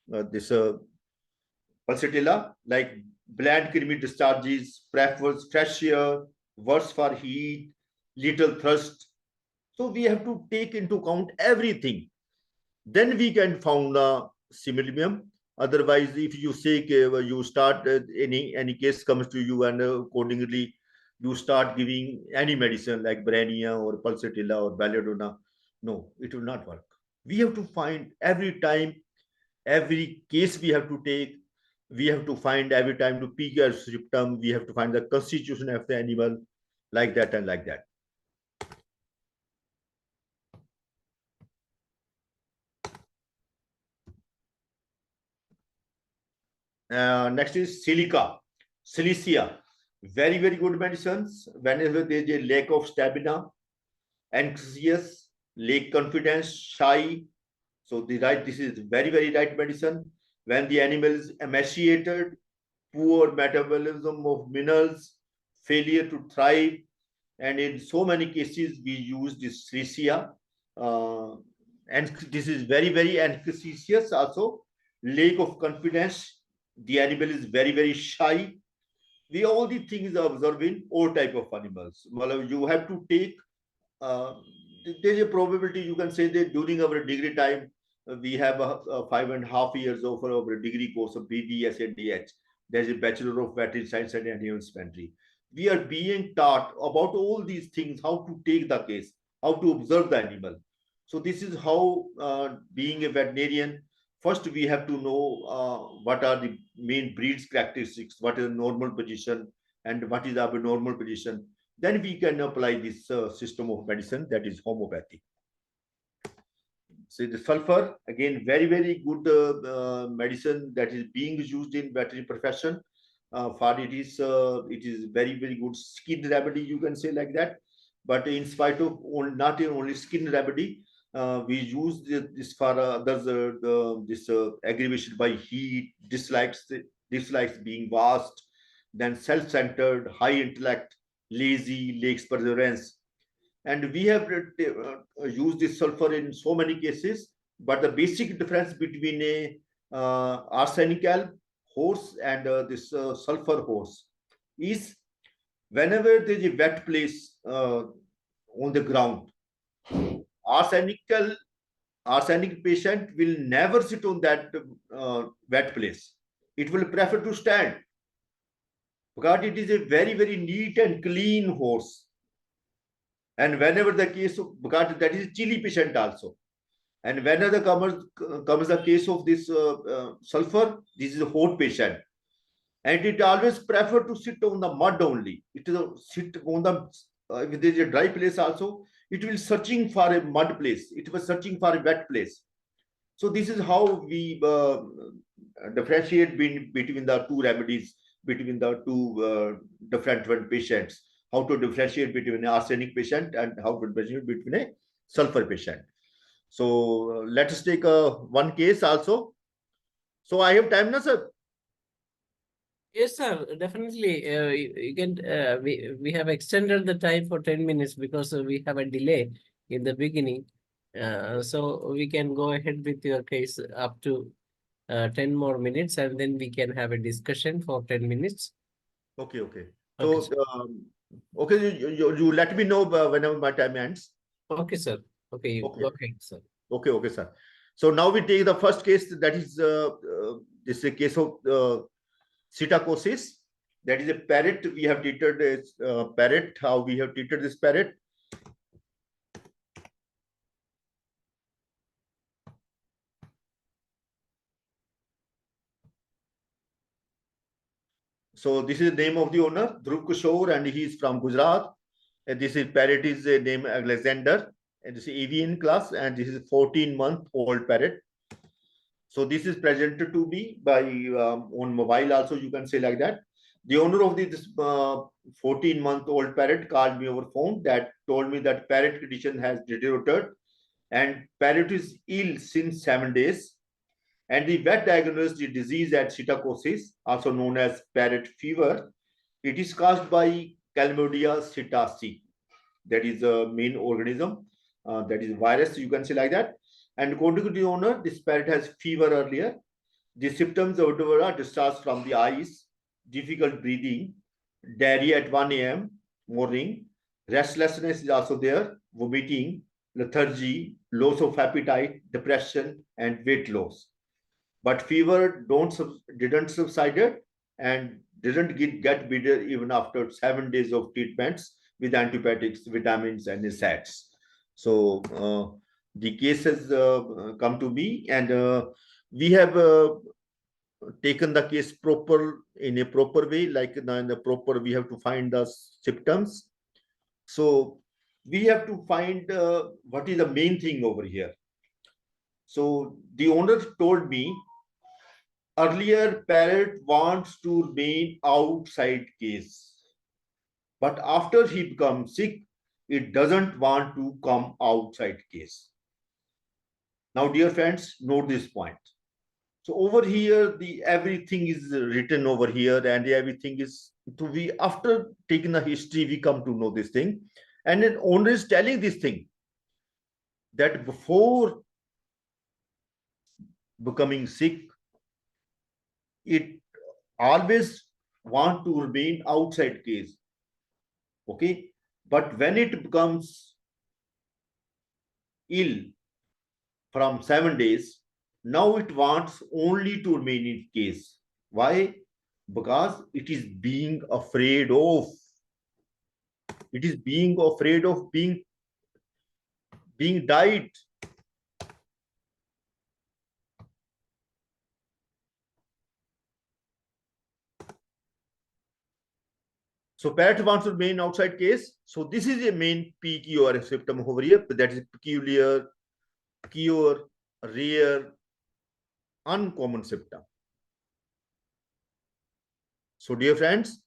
this pulsatilla, like bland, creamy discharges, prefers fresh air, worse for heat, little thirst. So we have to take into account everything. Then we can found a similarium. Otherwise, if you say you start any case comes to you, and accordingly you start giving any medicine like Brania or Pulsatilla or Belladonna, no, it will not work. We have to find every time, every case we have to take. We have to find every time to peak a symptom. We have to find the constitution of the animal, like that and like that. Next is silica, silicea. Very good medicines. Whenever there is a lack of stamina, anxious, lack confidence, shy. So this is very right medicine. When the animal is emaciated, poor metabolism of minerals, failure to thrive, and in so many cases we use this silicea. And this is very anxious also, lack of confidence. The animal is very shy. We all the things observe in all type of animals. Well, you have to take. There's a probability, you can say, that during our degree time, we have 5.5 years of our degree course of BDS and DH. There's a Bachelor of Veterinary Science and Animal Husbandry. We are being taught about all these things, how to take the case, how to observe the animal. So this is how, being a veterinarian, first we have to know what are the main breeds characteristics, what is a normal position and what is abnormal position. Then we can apply this system of medicine, that is homeopathy. So the sulfur, again, very good medicine that is being used in veterinary profession. For it is very good skin remedy, you can say like that. But in spite of not only skin remedy, we use this for others. This aggravation by heat, dislikes being vast, then self-centered, high intellect, lazy, lacks perseverance. And we have used this sulfur in so many cases, but the basic difference between a arsenical horse and this sulfur horse is whenever there is a wet place on the ground, arsenic patient will never sit on that wet place. It will prefer to stand because it is a very, very neat and clean horse. And whenever the case of, because that is chilly patient also. And whenever comes the case of this sulfur, this is a hot patient. And it always prefer to sit on the mud only. It will sit on the, if there is a dry place also, it will searching for a mud place. It was searching for a wet place. So this is how we differentiate between the two remedies, between the two different patients, how to differentiate between an arsenic patient and how to differentiate between a sulfur patient. So let us take one case also. So I have time now, sir. Yes, sir, definitely. You can. We have extended the time for 10 minutes because we have a delay in the beginning. So we can go ahead with your case up to 10 more minutes, and then we can have a discussion for 10 minutes. Okay. Okay, So sir. okay, you let me know whenever my time ends. Okay, sir. Okay, Okay. go ahead, sir. Okay, sir. So now we take the first case, that is this is a case of psittacosis. That is a parrot. We have treated this parrot. How we have treated this parrot? So this is the name of the owner, Dhruv Kishore, and he is from Gujarat. And this is parrot is named Alexander, and this is avian class, and this is 14-month-old parrot. So this is presented to me by on mobile also, you can say like that. The owner of this 14-month-old parrot called me over phone, that told me that parrot condition has deteriorated and parrot is ill since 7 days. And the vet diagnosed the disease as psittacosis, also known as parrot fever. It is caused by Chlamydia psittaci. That is the main organism. That is virus, you can say like that. And according to the owner, this parrot has fever earlier. The symptoms of fever discharge from the eyes, difficult breathing, diarrhea at 1 a.m. morning, restlessness is also there, vomiting, lethargy, loss of appetite, depression, and weight loss. But fever didn't subsided and didn't get better even after 7 days of treatments with antibiotics, vitamins, and NSAIDs. So the case has come to me, and we have taken the case in a proper way, like in the proper, we have to find the symptoms. So we have to find what is the main thing over here. So the owner told me earlier parrot wants to remain outside case, but after he becomes sick, it doesn't want to come outside case. Now, dear friends, note this point. So over here, everything is written over here, and everything is to be, after taking the history, we come to know this thing. And an owner is telling this thing that before becoming sick, it always want to remain outside case. Okay. But when it becomes ill from 7 days, now it wants only to remain in case. Why? Because it is being afraid of. It is being afraid of being died. So parrot wants to remain outside case. So this is a main PQR symptom over here. That is peculiar, rare, uncommon symptom. So dear friends,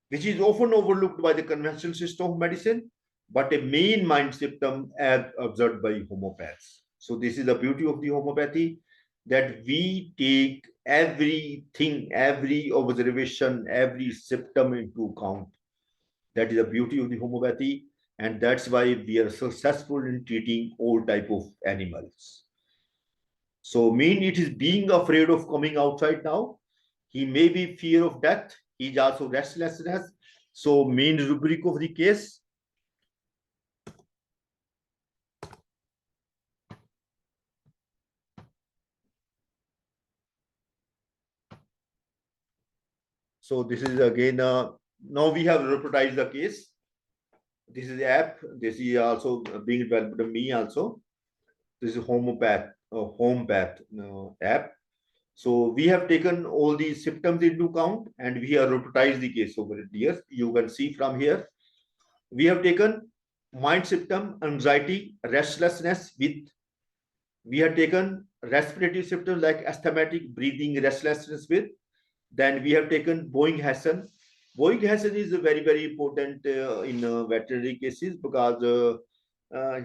which is often overlooked by the conventional system of medicine, but a main mind symptom as observed by homeopaths. So this is the beauty of the homeopathy, that we take everything, every observation, every symptom into account. That is the beauty of the homeopathy, and that's why we are successful in treating all type of animals. So mean it is being afraid of coming outside now. He may be fear of death. He is also restlessness. So main rubric of the case. So this is again, now we have reportized the case. This is the app. This is also being developed by me also. This is Homeopath app. So we have taken all these symptoms into account and we have reportized the case over the years. You can see from here, we have taken mind symptom, anxiety, restlessness with, we have taken respiratory symptoms like asthmatic, breathing, restlessness with, then we have taken Boeing-Hassan. Boeing-Hassan is very, very important in veterinary cases because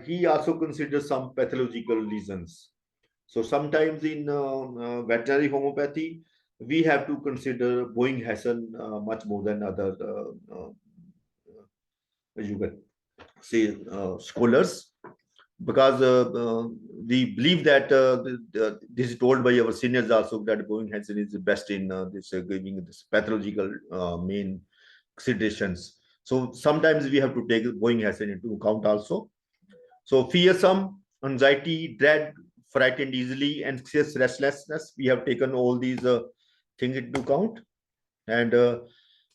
he also considers some pathological reasons. So sometimes in veterinary homeopathy, we have to consider Boeing-Hassan much more than other, you can say, scholars, because we believe that this is told by our seniors also that Boeing-Hassan is the best in this giving this pathological main considerations. So sometimes we have to take Boeing-Hassan into account also. So fearsome, anxiety, dread, frightened easily, anxious, restlessness. We have taken all these things into account, and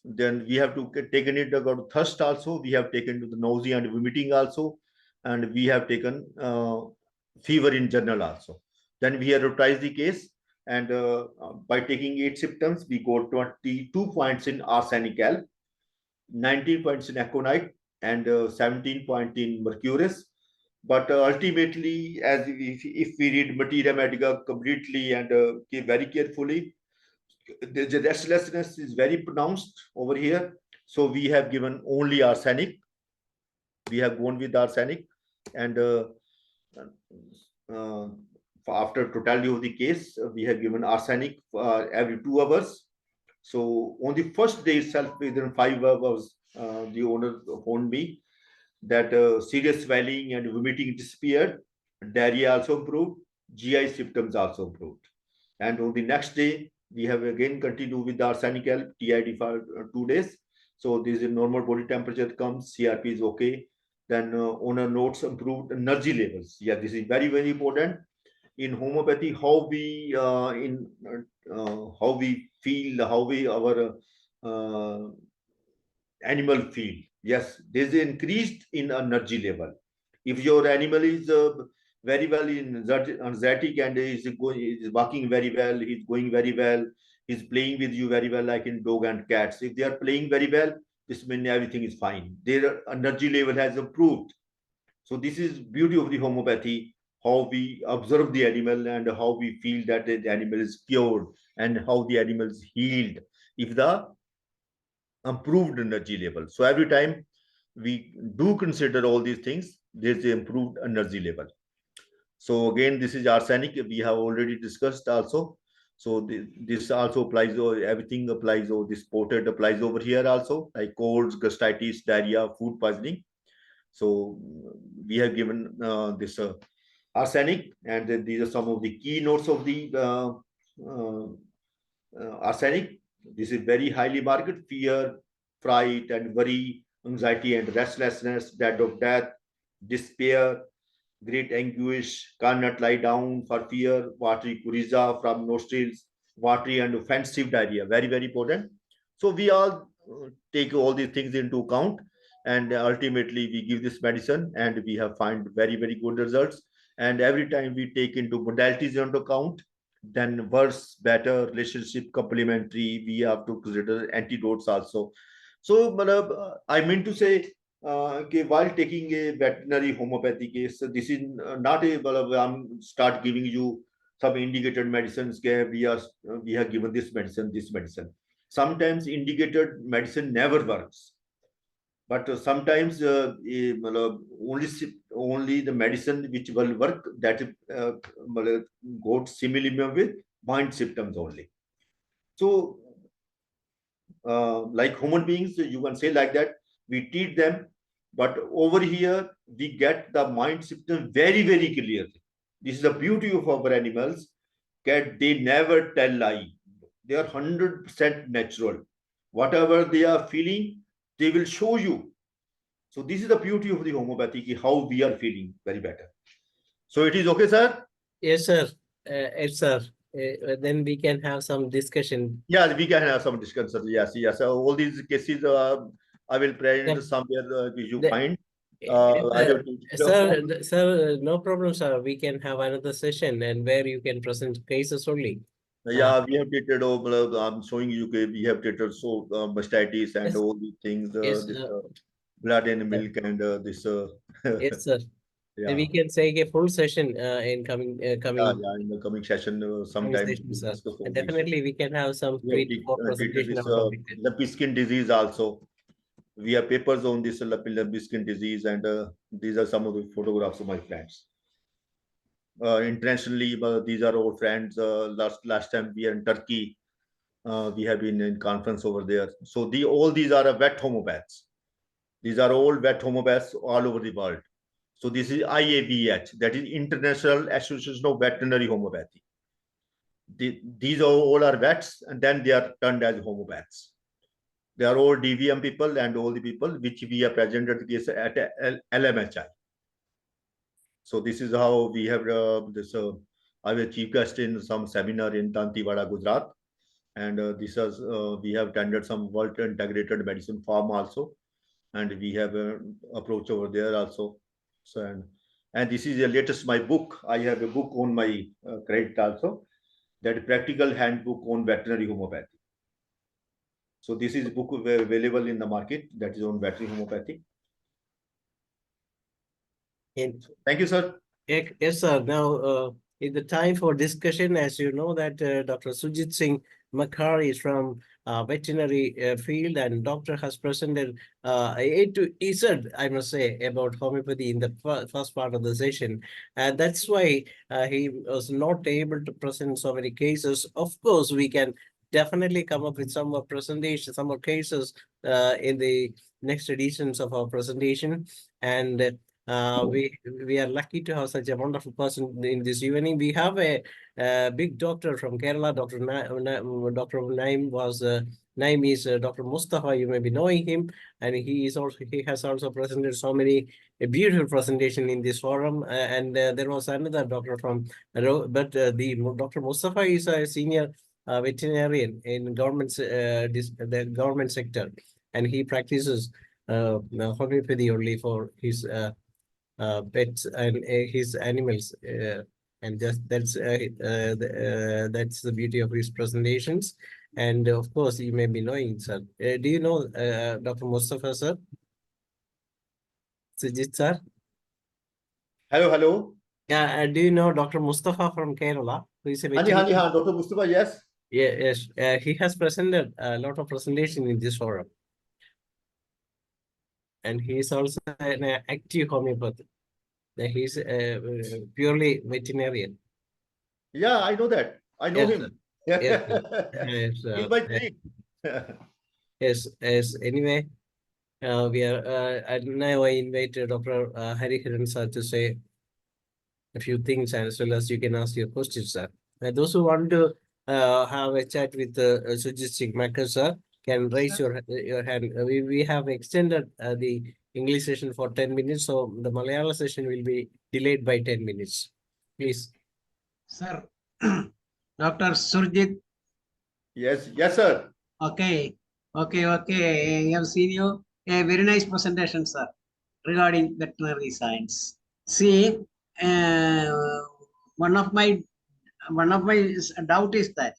then we have to taken it about thirst also. We have taken to the nausea and vomiting also, and we have taken fever in general also. Then we have revised the case, and by taking 8 symptoms, we got 22 points in arsenic alb, 19 points in aconite, and 17 points in mercurius. But ultimately, as if we read Materia Medica completely and very carefully, the restlessness is very pronounced over here. So we have given only arsenic. We have gone with arsenic, and after totality of the case, we have given arsenic every 2 hours. So on the first day itself, within 5 hours, the owner phoned me that serious swelling and vomiting disappeared, diarrhea also improved, GI symptoms also improved. And on the next day, we have again continued with the arsenic help, TID for 2 days. So this is normal body temperature comes, CRP is okay. Then owner notes improved energy levels. Yeah, this is very, very important in homeopathy. How we how we feel, how we our animal feel. Yes, there's increased in energy level. If your animal is very well in anxiety and is walking very well, he's going very well, he's playing with you very well, like in dog and cats. If they are playing very well, this means everything is fine. Their energy level has improved. So this is beauty of the homeopathy, how we observe the animal and how we feel that the animal is cured and how the animal is healed. If the improved energy level. So every time we do consider all these things, there's the improved energy level. So again, this is arsenic. We have already discussed also. So this also applies, or everything applies, or this potted applies over here also, like colds, gastritis, diarrhea, food poisoning. So we have given this arsenic, and these are some of the keynotes of the arsenic. This is very highly marked: fear, fright, and worry, anxiety and restlessness, dread of death, despair, great anguish, cannot lie down for fear, watery coryza from nostrils, watery and offensive diarrhea. Very, very important. So we all take all these things into account, and ultimately we give this medicine, and we have find very, very good results. And every time we take into modalities into account, then worse, better, relationship, complementary, we have to consider antidotes also. So I mean to say, while taking a veterinary homeopathy case, this is not a start giving you some indicated medicines. We have given this medicine, this medicine. Sometimes indicated medicine never works, but sometimes only the medicine which will work, that got similar with mind symptoms only. So, like human beings, you can say like that, we treat them, but over here, we get the mind system very, very clearly. This is the beauty of our animals, that they never tell lie. They are 100% natural. Whatever they are feeling, they will show you. So this is the beauty of the homeopathy, how we are feeling very better. So it is okay, sir? Yes, sir. Yes, sir. Then we can have some discussion. Yeah, we can have some discussion. Yes, yes. All these cases, I will present Then, somewhere which you the, find. yes, I will teach it of that. sir, no problem, sir. We can have another session and where you can present cases only. Yeah, we have treated. I'm showing you. We have treated so mastitis and Yes, all these things. yes, This blood and uh, milk and this. yes, sir. Then Yeah. we can take a full session in Yeah, coming yeah, in the coming session, coming sometimes session, we sir. discuss And all these. definitely we can have some We have 3 to 4 treated presentation this of topic. lumpy skin disease also. We have papers on this lumpy skin disease, and these are some of the photographs of my friends. Internationally, these are our friends. Last time we are in Turkey, we have been in conference over there. So all these are vet homeopaths. These are all vet homeopaths all over the world. So this is IAVH, that is International Association of Veterinary Homeopathy. These all are vets, and then they are turned as homeopaths. They are all DVM people and all the people which we are presented at LMHI. So this is how we have this. I was chief guest in some seminar in Dantewada, Gujarat, and this is we have attended some World Integrated Medicine Farm also, and we have approach over there also. So and this is the latest my book. I have a book on my credit also, that practical handbook on veterinary homeopathy. So this is book available in the market, that is on veterinary homeopathy. And Thank you, sir. yes, sir. Now, in the time for discussion, as you know that Dr. Surjit Singh Makkar is from veterinary field, and doctor has presented A to Z, I must say, about homeopathy in the first part of the session. And that's why he was not able to present so many cases. Of course, we can definitely come up with some more presentation, some more cases in the next editions of our presentation. And we are lucky to have such a wonderful person in this evening. We have a big doctor from Kerala, Dr. Naim was Naim is Dr. Mustafa. You may be knowing him, and he has also presented so many a beautiful presentation in this forum. And there was another doctor from, the Dr. Mustafa is a senior veterinarian in the government sector, and he practices homeopathy only for his pets and his animals, and that's the beauty of his presentations. And of course, you may be knowing, sir. Do you know Dr. Mustafa, sir? Sujit, sir? Hello, hello. Yeah, do you know Dr. Mustafa from Kerala, who is a Hani, hani, veterinarian? Dr. Mustafa, yes. Yeah, yes, he has presented a lot of presentation in this forum, and he is also an active homeopath. He's purely veterinarian. Yeah, I know that. I know Yes, sir. him. Yes, sir. Yes, He's my colleague. yes, yes. Anyway, we are now I invite Dr. Hariharan sir to say a few things, as well as you can ask your questions, sir. Those who want to have a chat with Surjit Singh Makkar, sir, can raise your hand. We have extended the English session for 10 minutes, so the Malayalam session will be delayed by 10 minutes. Please. Sir, Dr. Surjit. Yes, yes, sir. Okay. I have seen you. A very nice presentation, sir, regarding veterinary science. See, uh, one of my doubt is that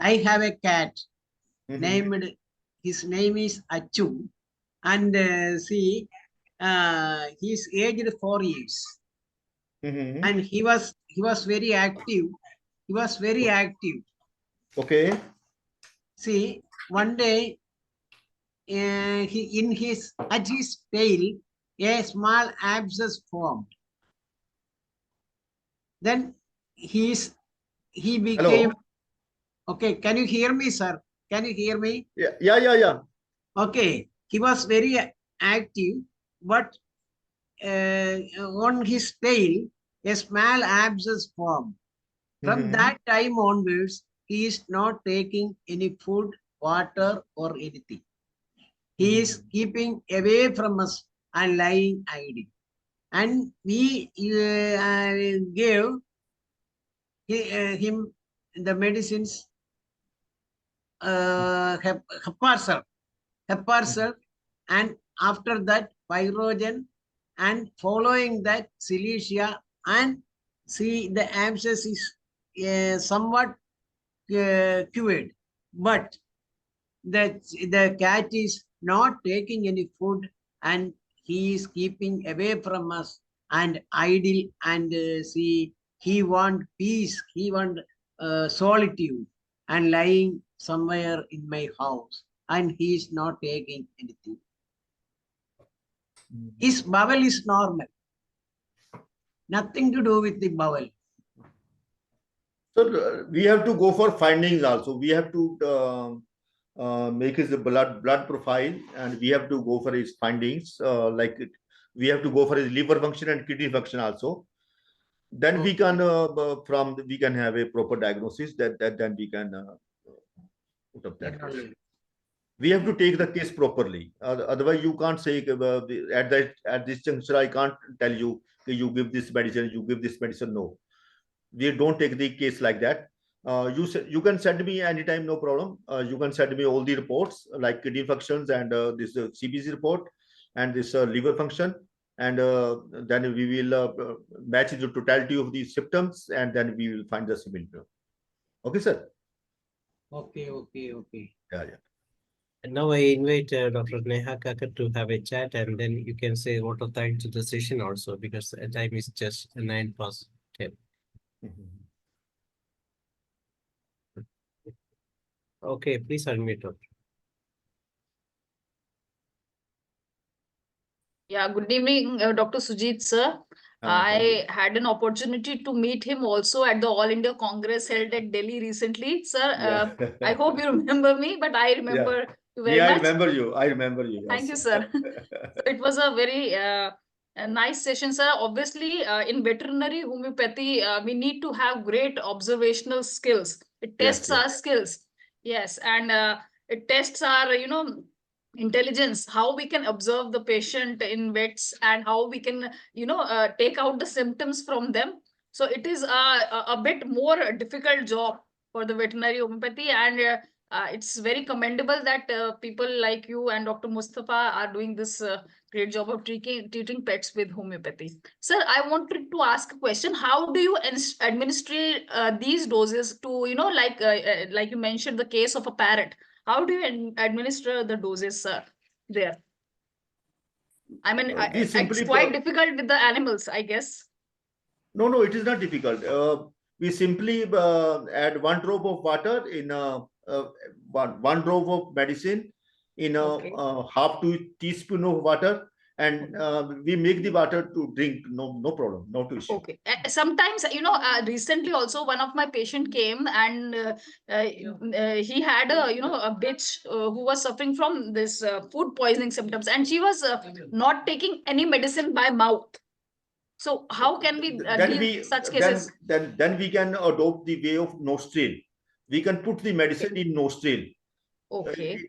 I have a cat named, his name is Achu, and he's aged 4 years, and he was very active. He was very active. Okay. See, one day, at his tail, a small abscess formed. Then he became. Hello. Okay, can you hear me, sir? Can you hear me? Yeah. Okay, he was very active, but on his tail, a small abscess formed. From Mhm. that time onwards, he is not taking any food, water, or anything. He is keeping away from us and lying idle. And we gave him the medicines, heparsal, and after that pyrogen, and following that silesia, and see the abscess is somewhat cured, but the cat is not taking any food, and he is keeping away from us and idle, and see, he want peace, he want solitude, and lying somewhere in my house, and he is not taking anything. His bowel is normal, nothing to do with the bowel. So we have to go for findings also. We have to make his blood profile, and we have to go for his findings. We have to go for his liver function and kidney function also. Then we can we can have a proper diagnosis. That then we can put up that case. We have to take the case properly. Otherwise, you can't say at this juncture I can't tell you you give this medicine, you give this medicine. No, we don't take the case like that. You can send me anytime, no problem. You can send me all the reports like kidney functions and this CBC report and this liver function, and then we will match the totality of the symptoms, and then we will find the symptom. Okay, sir. Okay. Yeah. And now I invite Dr. Neha Kakar to have a chat, and then you can say what of time to the session also, because the time is just 9 past 10. Okay, please unmute, Doctor. Yeah, good evening, Dr. Surjit, sir. I had an opportunity to meet him also at the All India Congress held at Delhi recently. Sir, I hope you remember me, but I remember you very much. I remember you. Yes. Thank you, sir. So it was a very a nice session, sir. Obviously, in veterinary homeopathy, we need to have great observational skills. It tests our skills. Yes, and it tests our, intelligence, how we can observe the patient in vets, and how we can, take out the symptoms from them. So it is a bit more difficult job for the veterinary homeopathy, and it's very commendable that people like you and Dr. Mustafa are doing this great job of treating pets with homeopathy. Sir, I wanted to ask a question. How do you administer these doses to, like you mentioned the case of a parrot? How do you administer the doses, sir, there? I mean, it's quite difficult with the animals, I guess. No, it is not difficult. We simply add 1 drop of water in one drop of medicine in a half teaspoon of water, and we make the water to drink. No problem, no issue. Okay. Sometimes, recently also one of my patient came, and he had a bitch who was suffering from this food poisoning symptoms, and she was not taking any medicine by mouth. So how can we deal with such cases? Then we can adopt the way of nostril. We can put the medicine in nostril. Okay.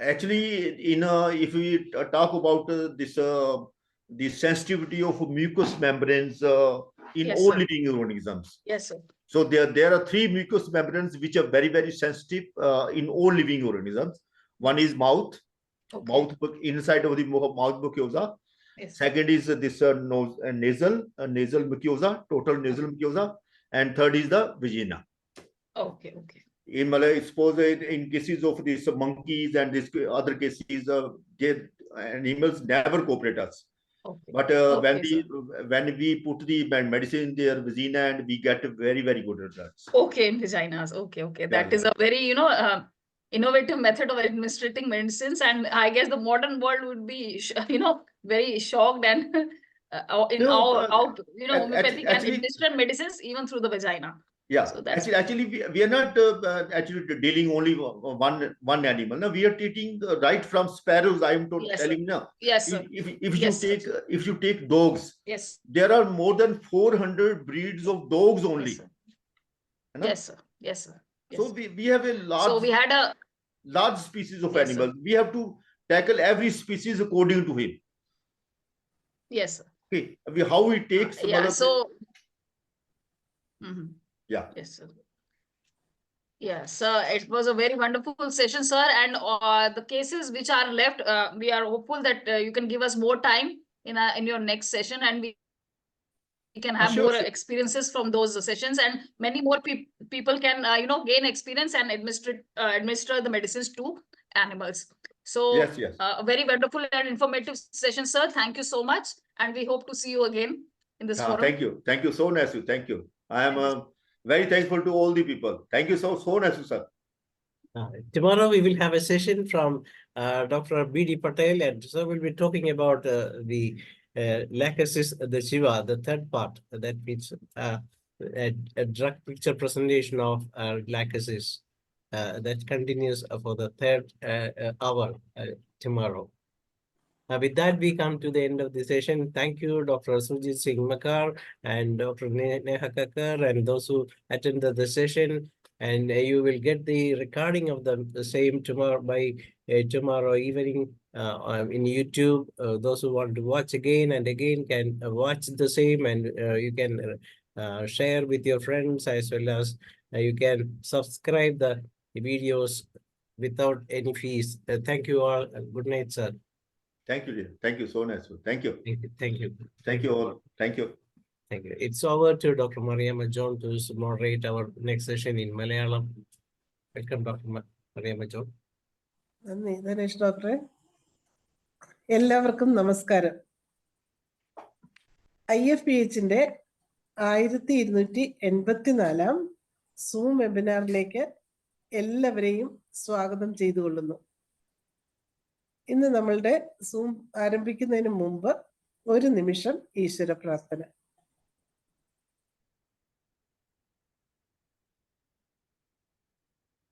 Actually, if we talk about the sensitivity of mucous membranes in all living organisms. Yes, sir. So there are 3 mucous membranes which are very, very sensitive in all living organisms. One is mouth, inside of the mouth mucosa. Yes. Second is this nasal mucosa, total nasal mucosa, and third is the vagina. Okay. In Malay, suppose in cases of these monkeys and these other cases, animals never cooperate us. Okay. But when we put the medicine in their vagina, and we get very, very good results. Okay, in vaginas. Okay. That is a very, innovative method of administering medicines, and I guess the modern world would be, very shocked and how homeopathy can administer medicines even through the vagina. Yeah, So that's actually, we are not actually dealing only one animal. No, we are treating right from sparrows. I am yes, sir. telling now. Yes, sir. If you take dogs, Yes, there are more than 400 breeds of dogs only. yes, sir. You know? Yes, sir. Yes, sir. Yes, So sir. we have a So we had a large species of Yes, sir. animals. We have to tackle every species according to him. yes, sir. Okay, how he takes. Yeah. So Yeah. yes, sir. Yes, it was a very wonderful session, sir. And the cases which are left, we are hopeful that you can give us more time in your next session, and we can have Sure, more sure. experiences from those sessions, and many more people can gain experience and administer the medicines to animals. So Yes. a very wonderful and informative session, sir. Thank you so much, and we hope to see you again in this forum. Thank you so nice. Thank you. I am very thankful to all the people. Thank you so nice, sir. Tomorrow we will have a session from Dr. B.D. Patel, and so we'll be talking about the lachesis, the Shiva, the third part. That means a drug picture presentation of lachesis that continues for the third hour tomorrow. With that, we come to the end of the session. Thank you, Dr. Surjit Singh Makkar and Dr. Neha Kakkar, and those who attended the session. And you will get the recording of the same tomorrow by tomorrow evening in YouTube. Those who want to watch again and again can watch the same, and you can share with your friends, as well as you can subscribe the videos without any fees. Thank you all. Good night, sir. Thank you, dear. Thank you so nice. Thank you. Thank you. Thank you all. Thank you. Thank you. It's over to Dr. Mariamma John to moderate our next session in Malayalam. Welcome, Dr. Mariamma John. നന്ദി ധനേഷ് ഡോക്ടറെ. എല്ലാവർക്കും നമസ്കാരം. IFPHന്റെ 1284 zoom വെബിനാറിലേക്ക് എല്ലാവരെയും സ്വാഗതം ചെയ്തുകൊള്ളുന്നു. ഇന്ന് നമ്മളുടെ zoom ആരംഭിക്കുന്നതിന് മുമ്പ് ഒരു നിമിഷം ഈശ്വര പ്രാർത്ഥന.